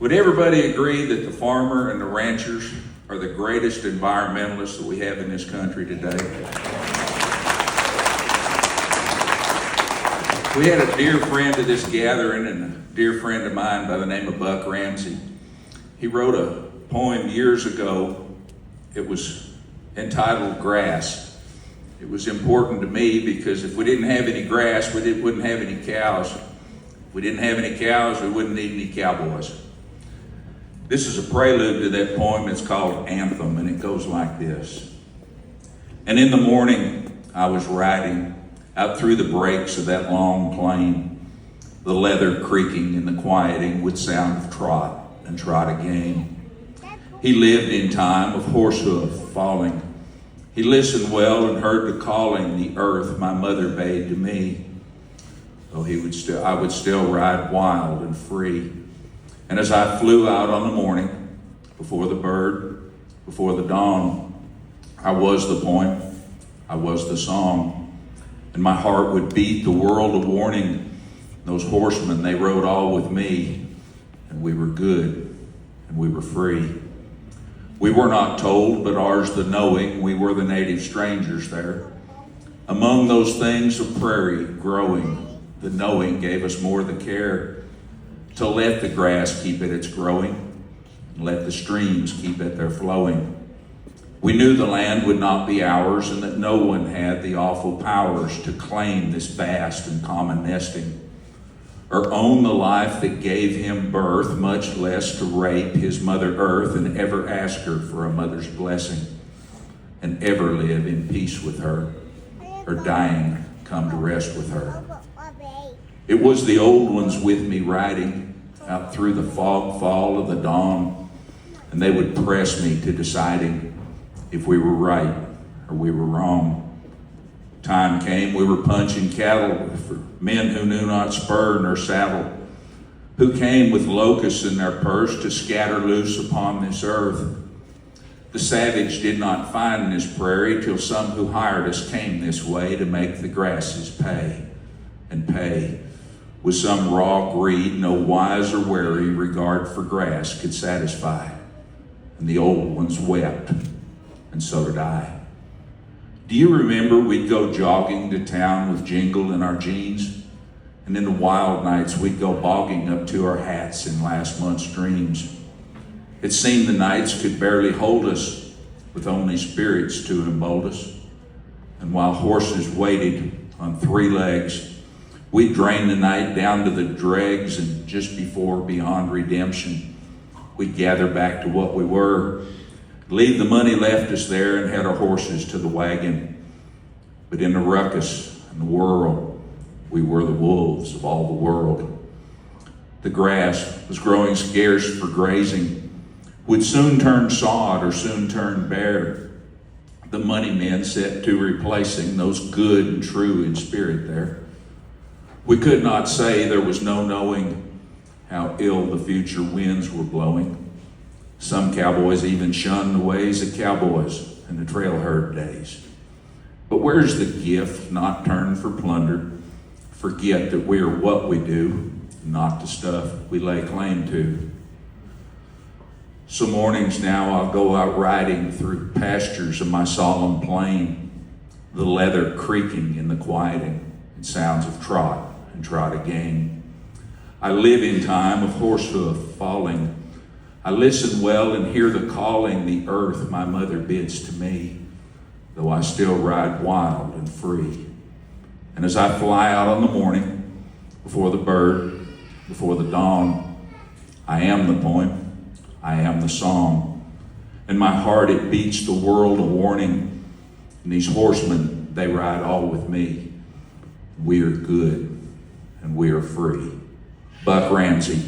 Would everybody agree that the farmer and the ranchers are the greatest environmentalists that we have in this country today? We had a dear friend at this gathering, and a dear friend of mine by the name of Buck Ramsey. He wrote a poem years ago. It was entitled Grass. It was important to me because if we didn't have any grass, we wouldn't have any cows. If we didn't have any cows, we wouldn't need any cowboys. This is a prelude to that poem. It's called Anthem, and it goes like this. And in the morning, I was riding out through the breaks of that long plain. The leather creaking and the quieting would sound of trot and trot again. He lived in time of horse hoof falling. He listened well and heard the calling the earth my mother bade to me. Oh, I would still ride wild and free. And as I flew out on the morning, before the bird, before the dawn, I was the poem, I was the song. And my heart would beat the world a warning. Those horsemen, they rode all with me, and we were good, and we were free. We were not told, but ours the knowing. We were the native strangers there. Among those things of prairie growing, the knowing gave us more the care to let the grass keep at its growing, and let the streams keep at their flowing. We knew the land would not be ours, and that no one had the awful powers to claim this vast and common nesting, or own the life that gave him birth, much less to rape his mother earth and ever ask her for a mother's blessing, and ever live in peace with her, or dying come to rest with her. It was the old ones with me riding out through the fog fall of the dawn, and they would press me to deciding if we were right or we were wrong. Time came, we were punching cattle for men who knew not spur nor saddle, who came with locusts in their purse to scatter loose upon this earth. The savage did not find this prairie till some who hired us came this way to make the grasses pay, and pay. With some raw greed, no wise or wary regard for grass could satisfy. And the old ones wept, and so did I. Do you remember we'd go jogging to town with jingle in our jeans? And in the wild nights, we'd go bogging up to our hats in last month's dreams. It seemed the nights could barely hold us, with only spirits to embolden us. And while horses waited on 3 legs, we'd drain the night down to the dregs, and just before beyond redemption, we'd gather back to what we were, leave the money left us there, and head our horses to the wagon. But in the ruckus and the whirl, we were the wolves of all the world. The grass was growing scarce for grazing, would soon turn sod or soon turn bare. The money men set to replacing those good and true in spirit there. We could not say, there was no knowing how ill the future winds were blowing. Some cowboys even shunned the ways of cowboys in the trail herd days. But where's the gift not turned for plunder? Forget that we are what we do, not the stuff we lay claim to. So mornings now I'll go out riding through pastures of my solemn plain, the leather creaking in the quieting, and sounds of trot and trot again. I live in time of horse hoof falling. I listen well and hear the calling the earth my mother bids to me, though I still ride wild and free. And as I fly out on the morning, before the bird, before the dawn, I am the poem, I am the song. In my heart it beats the world a warning, and these horsemen, they ride all with me. We are good, and we are free. Buck Ramsey.